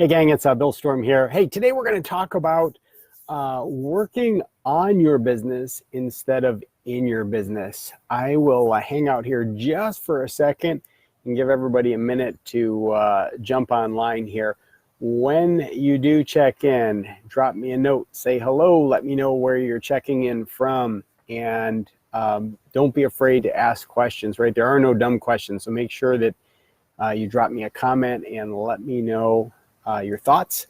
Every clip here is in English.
Hey gang, it's Bill Storm here. Hey, today we're going to talk about working on your business instead of in your business. I will hang out here just for a second and give everybody a minute to jump online here. When you do check in, drop me a note, say hello, let me know where you're checking in from, and don't be afraid to ask questions, right? There are no dumb questions, so make sure that you drop me a comment and let me know your thoughts.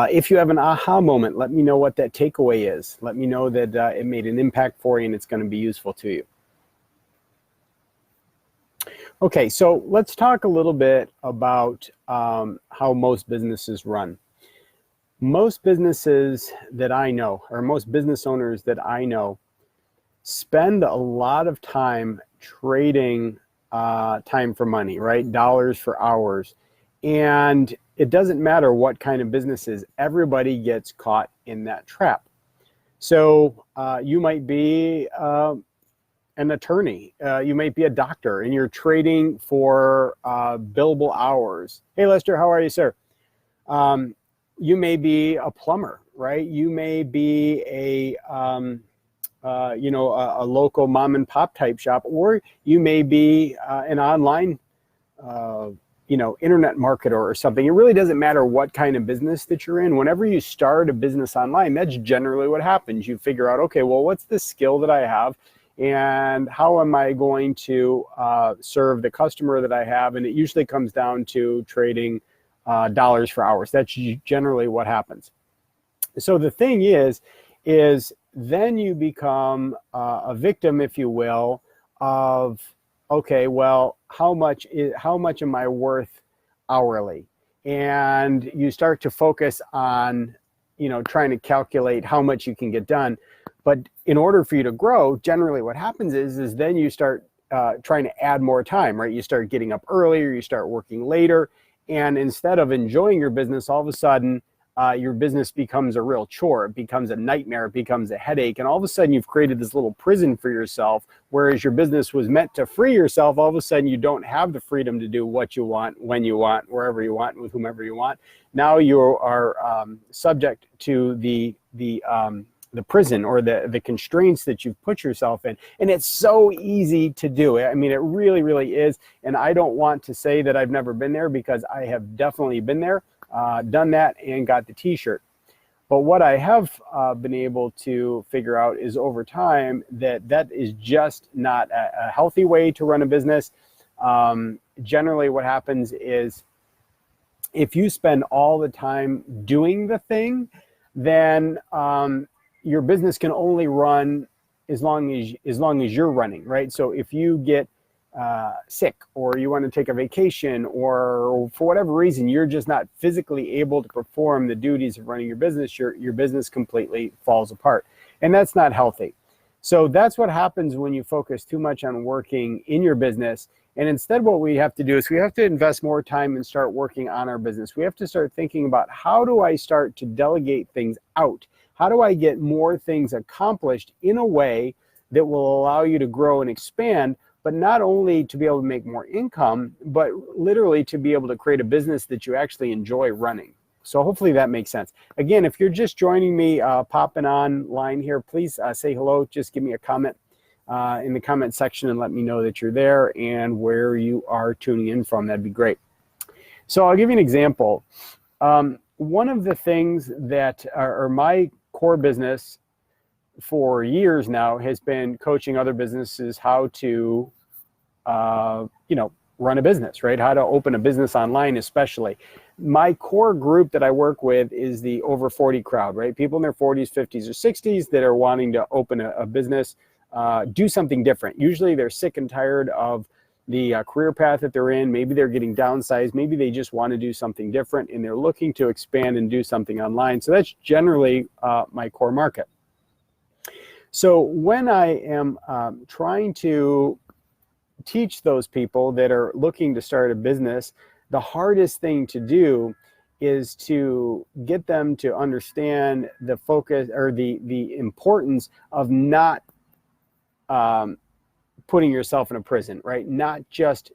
If you have an aha moment, let me know what that takeaway is. Let me know that it made an impact for you and it's going to be useful to you. Okay, so let's talk a little bit about how most businesses run. Most businesses that I know, or most business owners that I know, spend a lot of time trading time for money, right? Dollars for hours. And it doesn't matter what kind of business is, everybody gets caught in that trap. So you might be an attorney, you might be a doctor, and you're trading for billable hours. Hey Lester, how are you, sir? You may be a plumber, right? You may be a local mom and pop type shop, or you may be an online internet marketer or something. It really doesn't matter what kind of business that you're in. Whenever you start a business online, that's generally what happens. You figure out, okay, well, what's the skill that I have and how am I going to serve the customer that I have? And it usually comes down to trading dollars for hours. That's generally what happens. So the thing is then you become a victim, if you will, of, okay, well, how much am I worth hourly? And you start to focus on, trying to calculate how much you can get done. But in order for you to grow, generally what happens is then you start trying to add more time, right? You start getting up earlier, you start working later. And instead of enjoying your business, all of a sudden, your business becomes a real chore. It becomes a nightmare. It becomes a headache. And all of a sudden, you've created this little prison for yourself, whereas your business was meant to free yourself. All of a sudden, you don't have the freedom to do what you want, when you want, wherever you want, with whomever you want. Now you are subject to the prison or the constraints that you've put yourself in. And it's so easy to do. I mean, it really, really is. And I don't want to say that I've never been there, because I have definitely been there. Done that and got the t-shirt. But what I have been able to figure out is over time that is just not a healthy way to run a business. Generally what happens is if you spend all the time doing the thing, then your business can only run as long as you're running, right? So if you get sick, or you want to take a vacation, or for whatever reason you're just not physically able to perform the duties of running your business, your business completely falls apart, and that's not healthy. So that's what happens when you focus too much on working in your business. And instead, what we have to do is we have to invest more time and start working on our business. We have to start thinking about, how do I start to delegate things out? How do I get more things accomplished in a way that will allow you to grow and expand, but not only to be able to make more income, but literally to be able to create a business that you actually enjoy running. So hopefully that makes sense. Again, if you're just joining me, popping online here, please say hello. Just give me a comment in the comment section and let me know that you're there and where you are tuning in from. That'd be great. So I'll give you an example. One of the things that are my core business for years now has been coaching other businesses how to, run a business, right? How to open a business online, especially. My core group that I work with is the over 40 crowd, right? People in their 40s, 50s, or 60s that are wanting to open a business, do something different. Usually they're sick and tired of the career path that they're in. Maybe they're getting downsized. Maybe they just want to do something different and they're looking to expand and do something online. So that's generally my core market. So when I am trying to teach those people that are looking to start a business, the hardest thing to do is to get them to understand the focus or the importance of not putting yourself in a prison, right? Not just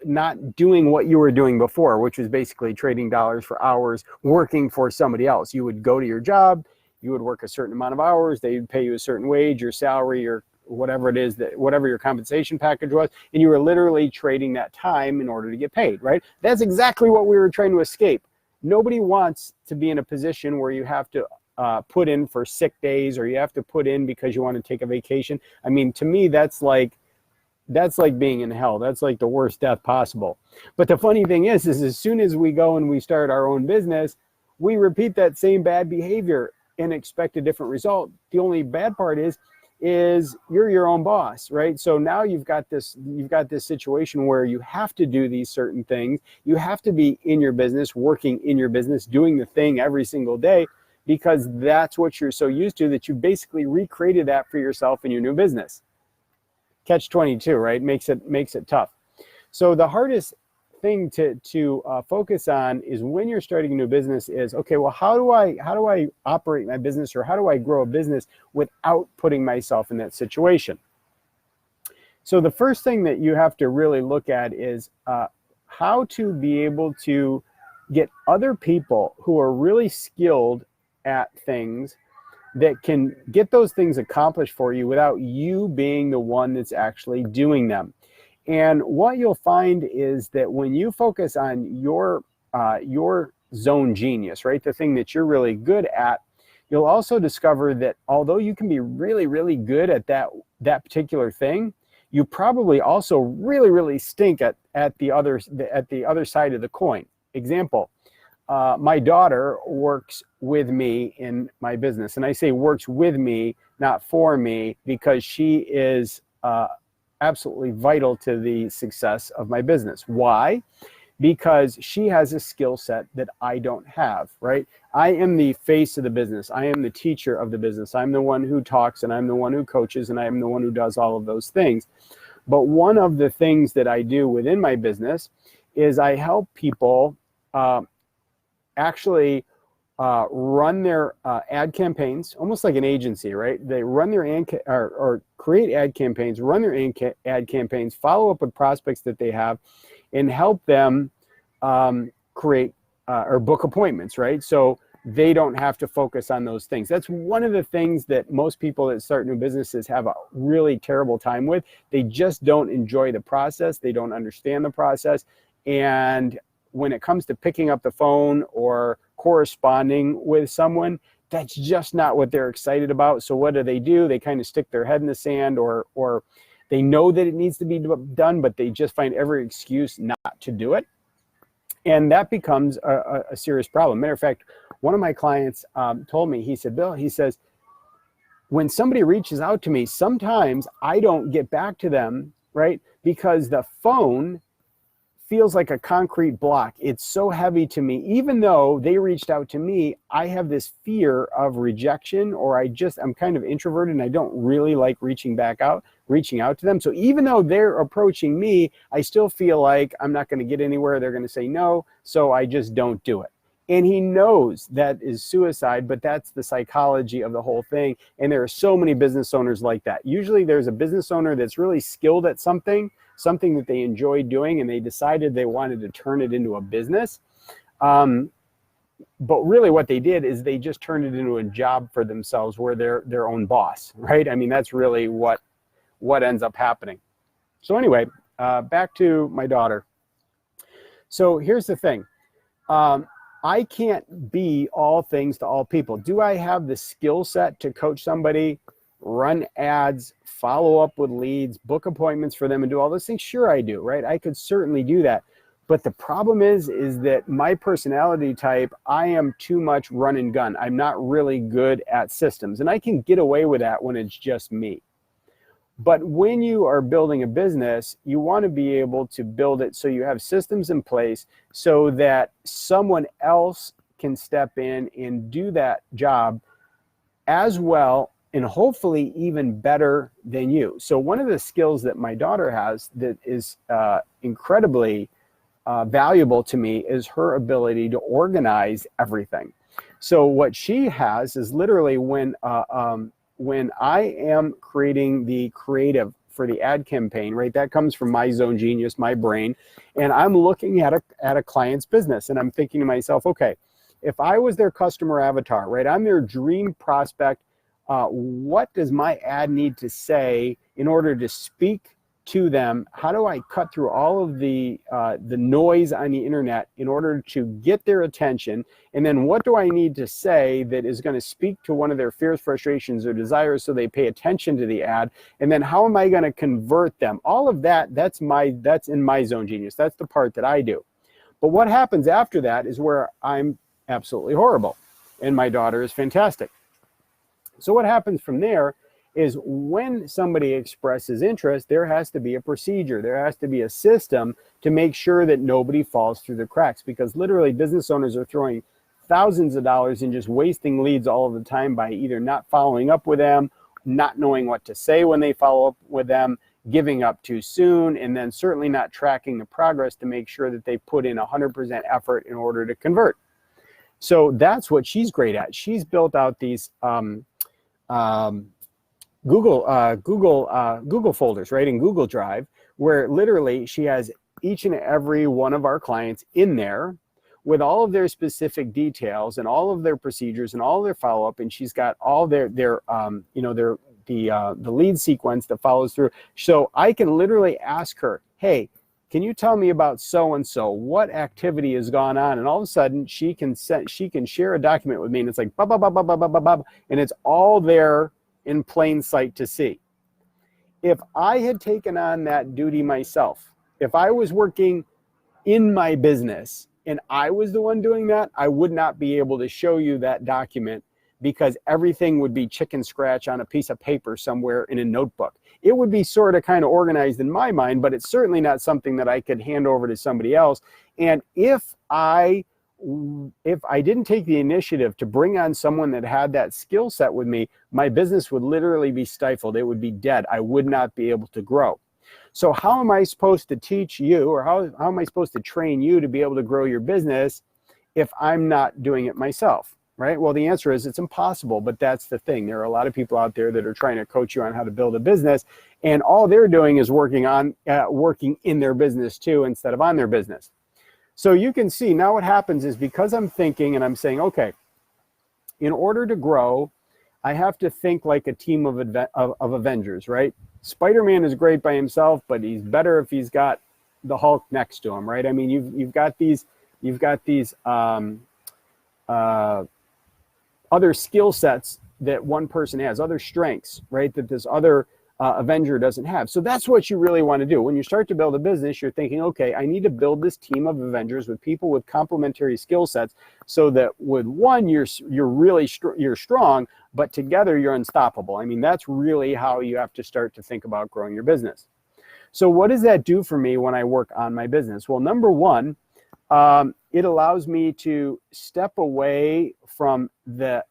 not doing what you were doing before, which was basically trading dollars for hours, working for somebody else. You would go to your job, you would work a certain amount of hours, they would pay you a certain wage, your salary, or whatever it is, that whatever your compensation package was, and you were literally trading that time in order to get paid, right? That's exactly what we were trying to escape. Nobody wants to be in a position where you have to put in for sick days, or you have to put in because you want to take a vacation. I mean, to me, that's like being in hell. That's like the worst death possible. But the funny thing is as soon as we go and we start our own business, we repeat that same bad behavior and expect a different result. The only bad part is you're your own boss, right? So now you've got this situation where you have to do these certain things. You have to be in your business, working in your business, doing the thing every single day, because that's what you're so used to, that you basically recreated that for yourself in your new business. Catch 22, right? Makes it tough. So the hardest thing to focus on is when you're starting a new business is, okay, well, how do I operate my business, or how do I grow a business without putting myself in that situation? So the first thing that you have to really look at is how to be able to get other people who are really skilled at things that can get those things accomplished for you without you being the one that's actually doing them. And what you'll find is that when you focus on your zone genius, right, the thing that you're really good at, you'll also discover that although you can be really, really good at that particular thing, you probably also really, really stink at the other side of the coin. Example, my daughter works with me in my business, and I say works with me, not for me, because she is absolutely vital to the success of my business. Why? Because she has a skill set that I don't have, right? I am the face of the business. I am the teacher of the business. I'm the one who talks, and I'm the one who coaches, and I'm the one who does all of those things. But one of the things that I do within my business is I help people actually run their ad campaigns, almost like an agency, right? They run their or create ad campaigns, run their ad campaigns, follow up with prospects that they have, and help them create or book appointments, right? So they don't have to focus on those things. That's one of the things that most people that start new businesses have a really terrible time with. They just don't enjoy the process. They don't understand the process. And when it comes to picking up the phone or corresponding with someone, that's just not what they're excited about. So what do? They kind of stick their head in the sand, or they know that it needs to be done, but they just find every excuse not to do it. And that becomes a serious problem. Matter of fact, one of my clients told me, he said, Bill, he says, when somebody reaches out to me, sometimes I don't get back to them, right? Because the phone feels like a concrete block. It's so heavy to me. Even though they reached out to me, I have this fear of rejection, or I'm kind of introverted and I don't really like reaching out to them. So even though they're approaching me, I still feel like I'm not going to get anywhere. They're going to say no. So I just don't do it. And he knows that is suicide, but that's the psychology of the whole thing. And there are so many business owners like that. Usually there's a business owner that's really skilled at something that they enjoy doing, and they decided they wanted to turn it into a business. But really what they did is they just turned it into a job for themselves, where they're their own boss, right? I mean, that's really what ends up happening. So anyway, back to my daughter. So here's the thing. I can't be all things to all people. Do I have the skill set to coach somebody, run ads, follow up with leads, book appointments for them, and do all those things? Sure, I do, right? I could certainly do that. But the problem is that my personality type, I am too much run and gun. I'm not really good at systems, and I can get away with that when it's just me. But when you are building a business, you want to be able to build it so you have systems in place so that someone else can step in and do that job as well, and hopefully even better than you. So one of the skills that my daughter has that is incredibly valuable to me is her ability to organize everything. So what she has is literally when I am creating the creative for the ad campaign, right? That comes from my zone genius, my brain. And I'm looking at a client's business and I'm thinking to myself, okay, if I was their customer avatar, right? I'm their dream prospect. What does my ad need to say in order to speak to them? How do I cut through all of the noise on the internet in order to get their attention? And then what do I need to say that is going to speak to one of their fears, frustrations, or desires so they pay attention to the ad? And then how am I going to convert them? All of that, that's in my zone genius. That's the part that I do. But what happens after that is where I'm absolutely horrible and my daughter is fantastic. So what happens from there is when somebody expresses interest, there has to be a procedure. There has to be a system to make sure that nobody falls through the cracks, because literally business owners are throwing thousands of dollars and just wasting leads all of the time by either not following up with them, not knowing what to say when they follow up with them, giving up too soon, and then certainly not tracking the progress to make sure that they put in 100% effort in order to convert. So that's what she's great at. She's built out these Google folders, right, in Google Drive, where literally she has each and every one of our clients in there with all of their specific details and all of their procedures and all of their follow-up, and she's got all the lead sequence that follows through. So I can literally ask her, hey, can you tell me about so-and-so? What activity has gone on? And all of a sudden she can share a document with me, and it's like, and it's all there in plain sight to see. If I had taken on that duty myself, if I was working in my business and I was the one doing that, I would not be able to show you that document, because everything would be chicken scratch on a piece of paper somewhere in a notebook. It would be sort of kind of organized in my mind, but it's certainly not something that I could hand over to somebody else. And if I didn't take the initiative to bring on someone that had that skill set with me, my business would literally be stifled. It would be dead. I would not be able to grow. So how am I supposed to teach you, or how am I supposed to train you to be able to grow your business if I'm not doing it myself? Right? Well, the answer is it's impossible, but that's the thing. There are a lot of people out there that are trying to coach you on how to build a business, and all they're doing is working in their business too, instead of on their business. So you can see now what happens is, because I'm thinking and I'm saying, okay, in order to grow, I have to think like a team of Avengers, right? Spider-Man is great by himself, but he's better if he's got the Hulk next to him, right? I mean, you've got these other skill sets that one person has, other strengths, right, that this other Avenger doesn't have. So that's what you really want to do. When you start to build a business, you're thinking, okay, I need to build this team of Avengers with people with complementary skill sets, so that with one, you're strong, but together you're unstoppable. I mean, that's really how you have to start to think about growing your business. So what does that do for me when I work on my business? Well, number one, it allows me to step away from the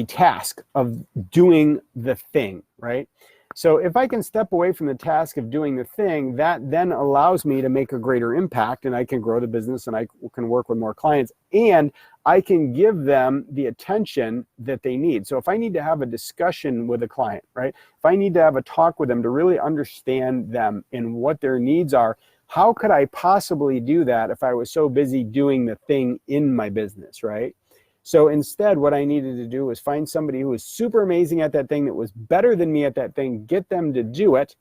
task of doing the thing, right? So if I can step away from the task of doing the thing, that then allows me to make a greater impact, and I can grow the business, and I can work with more clients, and I can give them the attention that they need. So if I need to have a discussion with a client, right? If I need to have a talk with them to really understand them and what their needs are, how could I possibly do that if I was so busy doing the thing in my business, right? So instead, what I needed to do was find somebody who was super amazing at that thing, that was better than me at that thing, get them to do it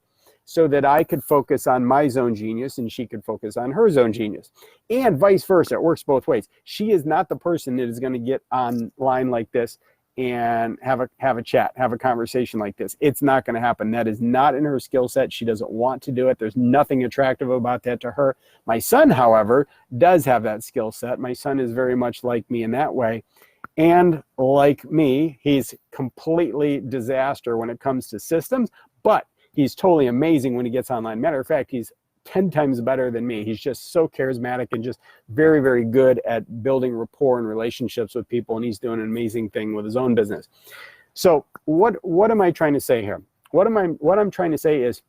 so that I could focus on my zone genius and she could focus on her zone genius. And vice versa, it works both ways. She is not the person that is going to get online like this and have a chat, have a conversation like this. It's not going to happen. That is not in her skill set. She doesn't want to do it. There's nothing attractive about that to her. My son, however, does have that skill set. My son is very much like me in that way. And like me, he's completely disaster when it comes to systems, but he's totally amazing when he gets online. Matter of fact, he's 10 times better than me. He's just so charismatic and just very, very good at building rapport and relationships with people. And he's doing an amazing thing with his own business. So what am I trying to say here? What I'm trying to say is,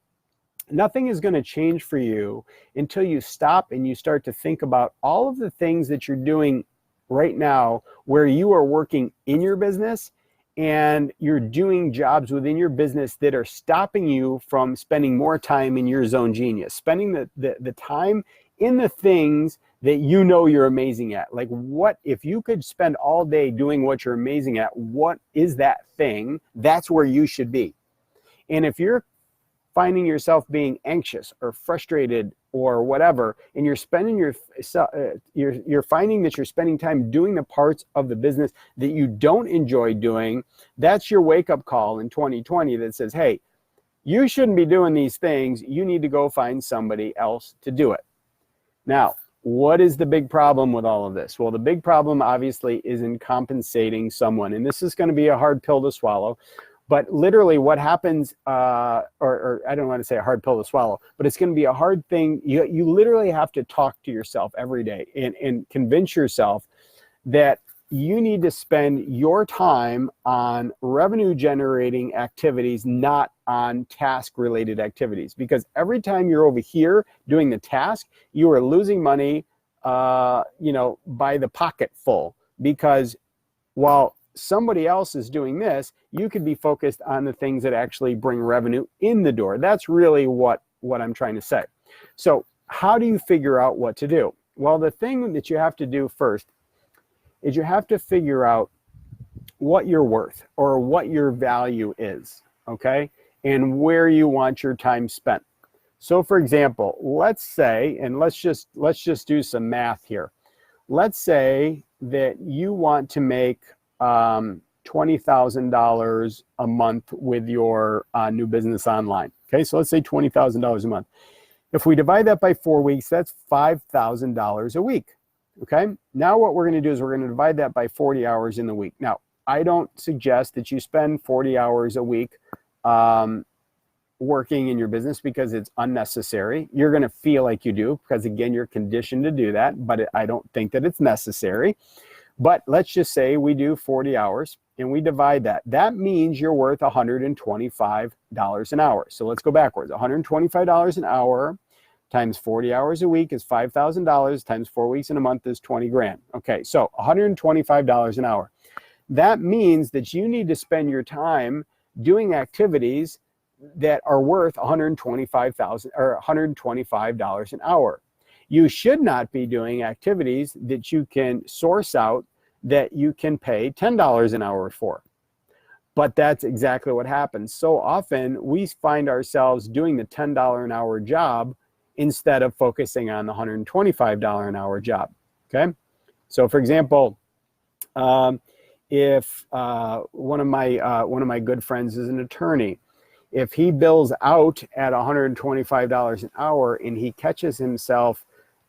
nothing is going to change for you until you stop and you start to think about all of the things that you're doing right now where you are working in your business, and you're doing jobs within your business that are stopping you from spending more time in your zone genius, spending the time in the things that you know you're amazing at. Like, what if you could spend all day doing what you're amazing at? What is that thing? That's where you should be. And if you're finding yourself being anxious or frustrated or whatever, and you're spending you're finding that you're spending time doing the parts of the business that you don't enjoy doing, that's your wake-up call in 2020 that says, hey, you shouldn't be doing these things. You need to go find somebody else to do it. Now, what is the big problem with all of this? Well, the big problem obviously is in compensating someone, and this is going to be a hard pill to swallow. But literally what happens, or I don't want to say a hard pill to swallow, but it's going to be a hard thing. You literally have to talk to yourself every day and convince yourself that you need to spend your time on revenue generating activities, not on task related activities. Because every time you're over here doing the task, you are losing money, by the pocket full. Because while somebody else is doing this, you could be focused on the things that actually bring revenue in the door. That's really what I'm trying to say. So how do you figure out what to do? Well, the thing that you have to do first is you have to figure out what you're worth or what your value is, okay? And where you want your time spent. So for example, let's say, and let's just do some math here. Let's say that you want to make $20,000 a month with your new business online. Okay, so let's say $20,000 a month. If we divide that by 4 weeks, that's $5,000 a week. Okay, now what we're going to do is we're going to divide that by 40 hours in the week. Now, I don't suggest that you spend 40 hours a week working in your business because it's unnecessary. You're going to feel like you do because, again, you're conditioned to do that, but I don't think that it's necessary. But let's just say we do 40 hours and we divide that. That means you're worth $125 an hour. So let's go backwards. $125 an hour times 40 hours a week is $5,000 times 4 weeks in a month is 20 grand. Okay, so $125 an hour. That means that you need to spend your time doing activities that are worth $125 an hour. You should not be doing activities that you can source out that you can pay $10 an hour for. But that's exactly what happens. So often we find ourselves doing the $10 an hour job instead of focusing on the $125 an hour job. Okay. So for example, if one of my good friends is an attorney, if he bills out at $125 an hour and he catches himself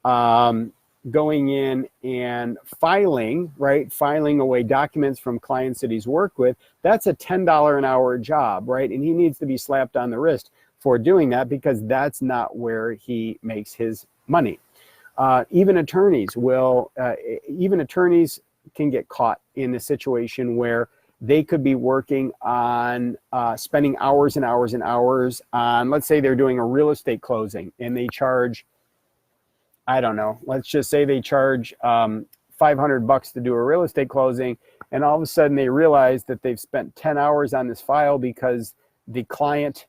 going in and filing away documents from clients that he's worked with, that's a $10 an hour job, right? And he needs to be slapped on the wrist for doing that because that's not where he makes his money. Even attorneys can get caught in a situation where they could be working on spending hours and hours and hours on, let's say they're doing a real estate closing and they charge, I don't know, let's just say they charge $500 to do a real estate closing, and all of a sudden they realize that they've spent 10 hours on this file because the client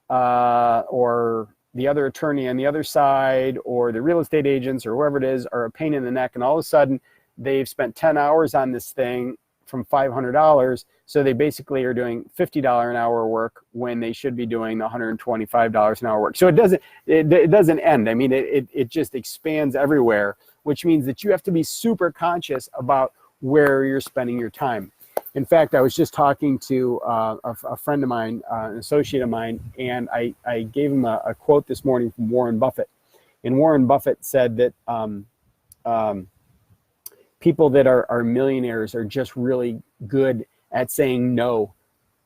or the other attorney on the other side or the real estate agents or whoever it is are a pain in the neck, and all of a sudden they've spent 10 hours on this thing from $500, so they basically are doing $50 an hour work when they should be doing the $125 an hour work. So it doesn't end. I mean, it just expands everywhere, which means that you have to be super conscious about where you're spending your time. In fact, I was just talking to a friend of mine, an associate of mine, and I gave him a quote this morning from Warren Buffett. And Warren Buffett said that people that are millionaires are just really good at saying no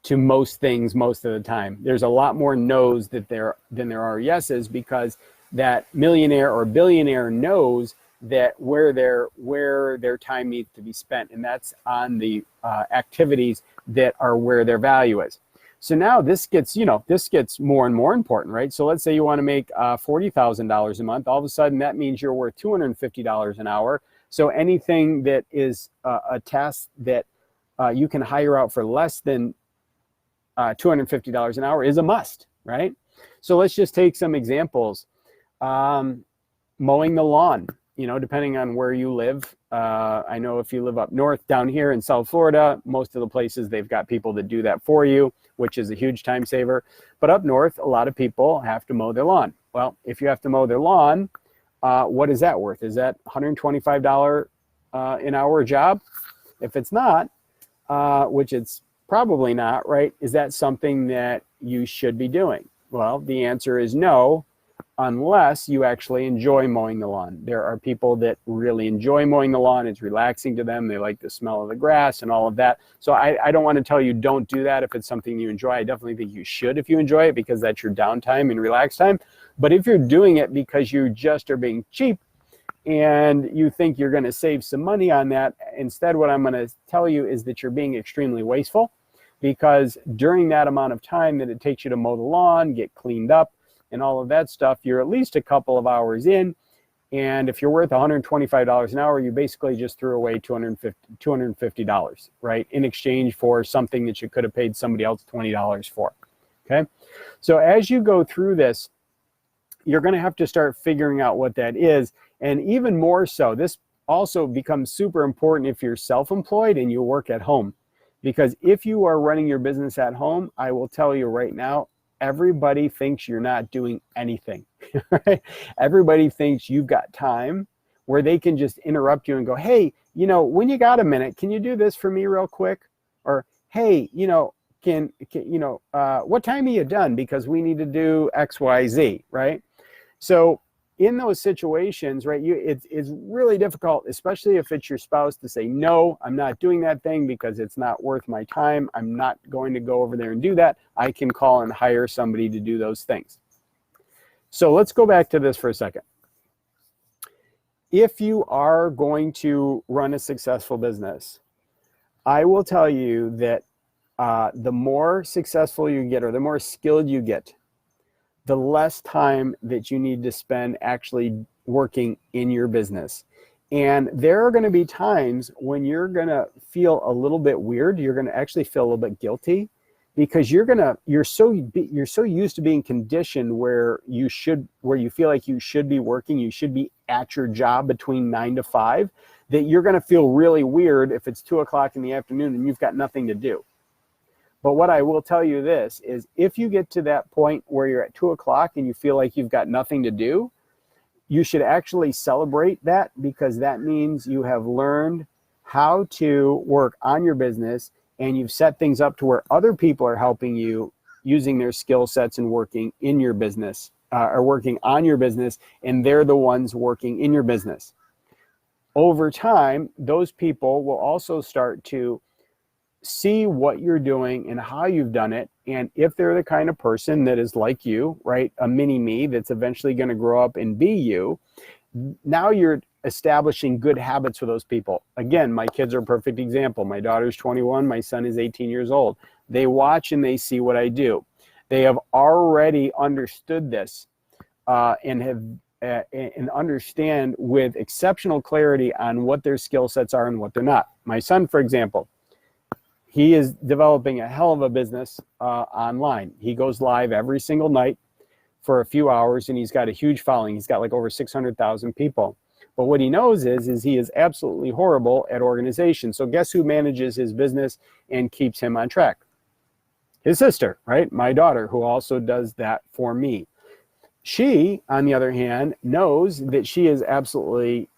to most things most of the time. There's a lot more no's than there are yeses, because that millionaire or billionaire knows that where their time needs to be spent, and that's on the activities that are where their value is. So now this gets more and more important, right? So let's say you want to make $40,000 a month. All of a sudden, that means you're worth $250 an hour. So anything that is a task that you can hire out for less than $250 an hour is a must, right? So let's just take some examples. Mowing the lawn, depending on where you live. I know if you live up north, down here in South Florida, most of the places they've got people that do that for you, which is a huge time saver. But up north, a lot of people have to mow their lawn. Well, if you have to mow their lawn, what is that worth? Is that $125 an hour job? If it's not, which it's probably not, right? Is that something that you should be doing? Well, the answer is no, unless you actually enjoy mowing the lawn. There are people that really enjoy mowing the lawn. It's relaxing to them. They like the smell of the grass and all of that. So I don't want to tell you don't do that if it's something you enjoy. I definitely think you should if you enjoy it, because that's your downtime and relax time. But if you're doing it because you just are being cheap and you think you're going to save some money on that, instead what I'm going to tell you is that you're being extremely wasteful, because during that amount of time that it takes you to mow the lawn, get cleaned up, and all of that stuff, you're at least a couple of hours in. If you're worth $125 an hour, you basically just threw away $250, right? In exchange for something that you could have paid somebody else $20 for, okay? So as you go through this, you're gonna have to start figuring out what that is. And even more so, this also becomes super important if you're self-employed and you work at home. Because if you are running your business at home, I will tell you right now, everybody thinks you're not doing anything, right? Everybody thinks you've got time where they can just interrupt you and go, hey, when you got a minute, can you do this for me real quick? Or, hey, what time are you done? Because we need to do X, Y, Z, right? So in those situations, right, it's really difficult, especially if it's your spouse, to say, no, I'm not doing that thing because it's not worth my time. I'm not going to go over there and do that. I can call and hire somebody to do those things. So let's go back to this for a second. If you are going to run a successful business, I will tell you that the more successful you get, or the more skilled you get, the less time that you need to spend actually working in your business. And there are going to be times when you're going to feel a little bit weird. You're going to actually feel a little bit guilty, because you're so used to being conditioned where you feel like you should be working, you should be at your job between 9 to 5, that you're going to feel really weird if it's 2 o'clock in the afternoon and you've got nothing to do. But what I will tell you this is, if you get to that point where you're at 2 o'clock and you feel like you've got nothing to do, you should actually celebrate that, because that means you have learned how to work on your business, and you've set things up to where other people are helping you using their skill sets and working in your business, or working on your business, and they're the ones working in your business. Over time, those people will also start to see what you're doing and how you've done it. And if they're the kind of person that is like you, right, a mini me that's eventually going to grow up and be you, now you're establishing good habits for those people. Again, my kids are a perfect example. My daughter's 21, my son is 18 years old. They watch and they see what I do. They have already understood this and understand with exceptional clarity on what their skill sets are and what they're not. My son, for example, he is developing a hell of a business online. He goes live every single night for a few hours, and he's got a huge following. He's got like over 600,000 people. But what he knows is he is absolutely horrible at organization. So guess who manages his business and keeps him on track? His sister, right? My daughter, who also does that for me. She, on the other hand, knows that she is absolutely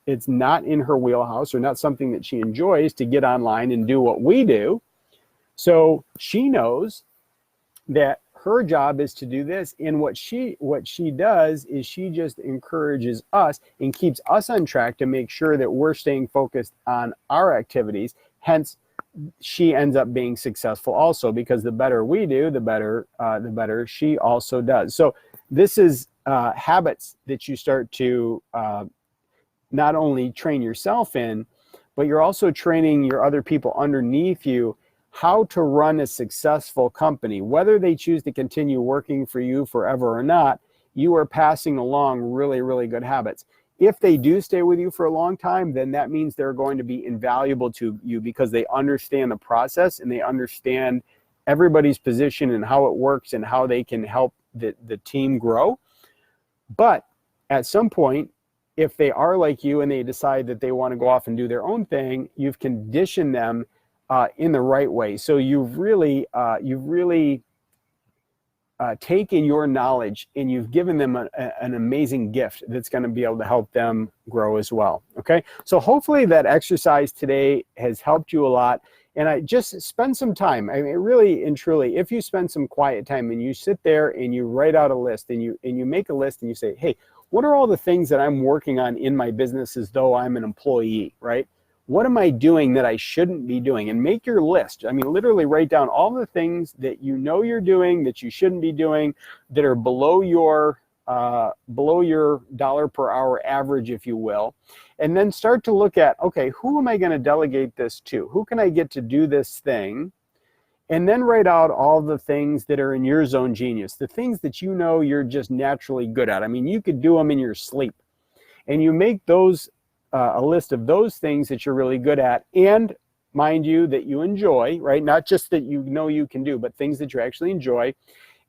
it's not in her wheelhouse, or not something that she enjoys, to get online and do what we do. So she knows that her job is to do this. And what she does is she just encourages us and keeps us on track to make sure that we're staying focused on our activities. Hence, she ends up being successful also, because the better we do, the better she also does. So this is habits that you start to not only train yourself in, but you're also training your other people underneath you how to run a successful company. Whether they choose to continue working for you forever or not, you are passing along really, really good habits. If they do stay with you for a long time, then that means they're going to be invaluable to you because they understand the process and they understand everybody's position and how it works and how they can help the team grow. But at some point, if they are like you and they decide that they want to go off and do their own thing, you've conditioned them in the right way. So you've really taken your knowledge and you've given them an amazing gift that's going to be able to help them grow as well. Okay, so hopefully that exercise today has helped you a lot. And I just spend some time. I mean, really and truly, if you spend some quiet time and you sit there and you write out a list and you make a list and you say, hey, what are all the things that I'm working on in my business as though I'm an employee, right? What am I doing that I shouldn't be doing? And make your list. I mean, literally write down all the things that you know you're doing that you shouldn't be doing, that are below your dollar per hour average, if you will. And then start to look at, okay, who am I going to delegate this to? Who can I get to do this thing? And then write out all the things that are in your zone genius, the things that you know you're just naturally good at. I mean, you could do them in your sleep. And you make those a list of those things that you're really good at, and mind you, that you enjoy, right? Not just that you know you can do, but things that you actually enjoy.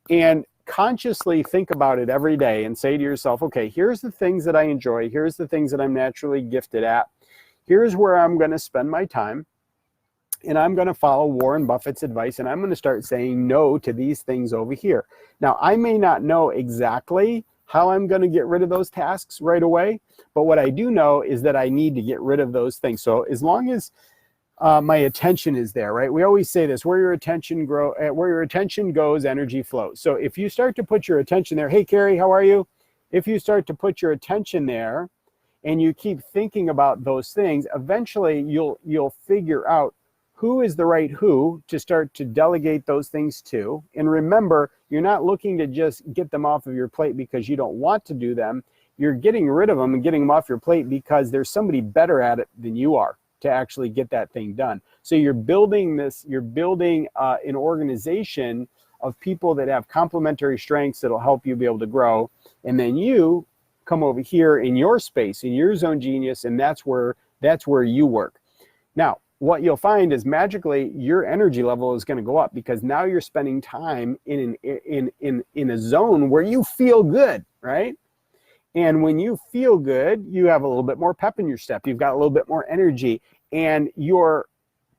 And consciously think about it every day and say to yourself, okay, here's the things that I enjoy. Here's the things that I'm naturally gifted at. Here's where I'm going to spend my time. And I'm going to follow Warren Buffett's advice, and I'm going to start saying no to these things over here. Now, I may not know exactly how I'm going to get rid of those tasks right away, but what I do know is that I need to get rid of those things. So as long as my attention is there, right? We always say this: where your attention goes, energy flows. So if you start to put your attention there, hey Carrie, how are you? If you start to put your attention there, and you keep thinking about those things, eventually you'll figure out who is the right who to start to delegate those things to. And remember, you're not looking to just get them off of your plate because you don't want to do them. You're getting rid of them and getting them off your plate because there's somebody better at it than you are to actually get that thing done. So you're building an organization of people that have complementary strengths that'll help you be able to grow. And then you come over here in your space, in your zone genius, and that's where you work. Now, what you'll find is magically your energy level is going to go up because now you're spending time in a zone where you feel good, right? And when you feel good, you have a little bit more pep in your step. You've got a little bit more energy, and your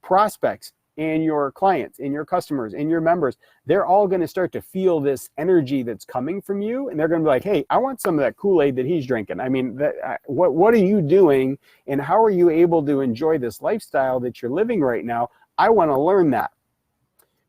prospects and your clients and your customers and your members, they're all going to start to feel this energy that's coming from you. And they're going to be like, hey, I want some of that Kool-Aid that he's drinking. I mean, what are you doing? And how are you able to enjoy this lifestyle that you're living right now? I want to learn that.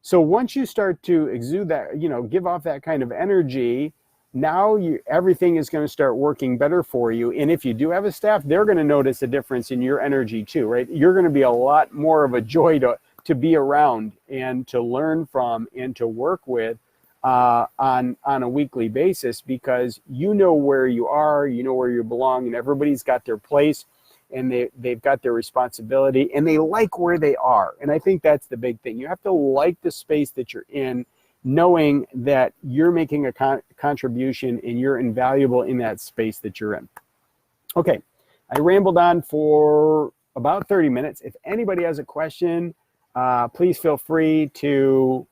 So once you start to exude that, give off that kind of energy, now everything is going to start working better for you. And if you do have a staff, they're going to notice a difference in your energy too, right? You're going to be a lot more of a joy to be around and to learn from and to work with on a weekly basis, because you know where you are, you know where you belong, and everybody's got their place and they've got their responsibility and they like where they are. And I think that's the big thing. You have to like the space that you're in, knowing that you're making a contribution and you're invaluable in that space that you're in. Okay, I rambled on for about 30 minutes. If anybody has a question, please feel free to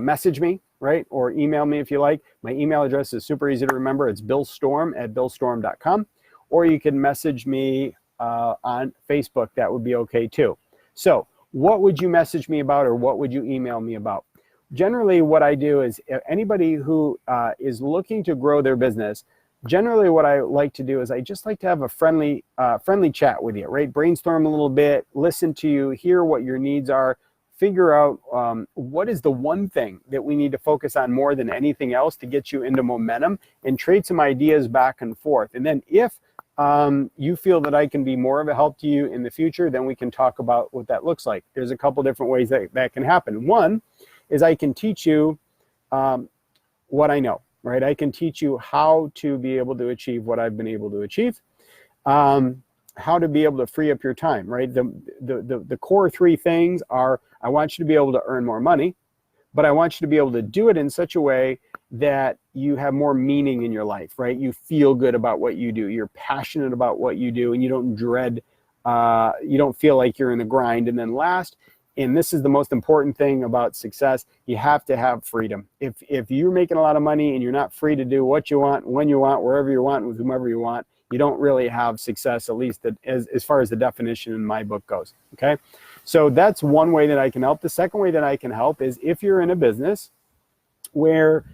message me, right? Or email me if you like. My email address is super easy to remember. It's billstorm@billstorm.com. Or you can message me on Facebook. That would be okay too. So what would you message me about, or what would you email me about? Generally, what I do is anybody who is looking to grow their business, generally what I like to do is I just like to have a friendly chat with you, right? Brainstorm a little bit, listen to you, hear what your needs are, figure out what is the one thing that we need to focus on more than anything else to get you into momentum, and trade some ideas back and forth. And then if you feel that I can be more of a help to you in the future, then we can talk about what that looks like. There's a couple different ways that can happen. One is I can teach you what I know, right? I can teach you how to be able to achieve what I've been able to achieve, how to be able to free up your time, right? The core three things are: I want you to be able to earn more money, but I want you to be able to do it in such a way that you have more meaning in your life, right? You feel good about what you do. You're passionate about what you do, and you don't dread, you don't feel like you're in a grind. And then last, and this is the most important thing about success, you have to have freedom. If you're making a lot of money and you're not free to do what you want, when you want, wherever you want, with whomever you want, you don't really have success, at least as far as the definition in my book goes, okay? So that's one way that I can help. The second way that I can help is if you're in a business where,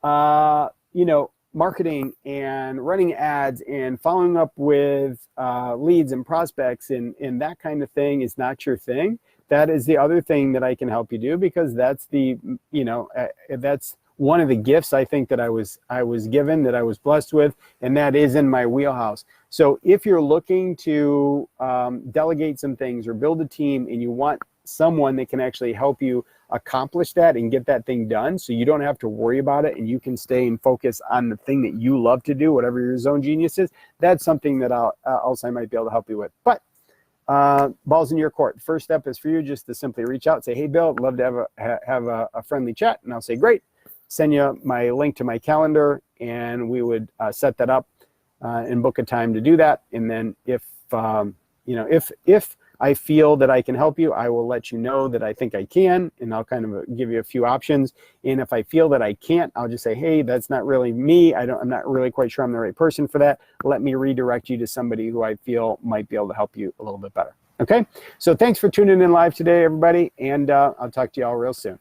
you know, marketing and running ads and following up with leads and prospects and that kind of thing is not your thing. That is the other thing that I can help you do, because that's the, you know, that's one of the gifts I think that I was given, that I was blessed with, and that is in my wheelhouse. So if you're looking to delegate some things or build a team, and you want someone that can actually help you accomplish that and get that thing done, so you don't have to worry about it and you can stay and focus on the thing that you love to do, whatever your zone genius is, that's something that I might be able to help you with. But ball's in your court. First step is for you just to simply reach out, say, hey, Bill, I'd love to have a friendly chat. And I'll say, great, send you my link to my calendar, and we would set that up and book a time to do that. And then if, you know, if I feel that I can help you, I will let you know that I think I can, and I'll kind of give you a few options. And if I feel that I can't, I'll just say, hey, that's not really me. I'm not really quite sure I'm the right person for that. Let me redirect you to somebody who I feel might be able to help you a little bit better. Okay, so thanks for tuning in live today, everybody, and I'll talk to you all real soon.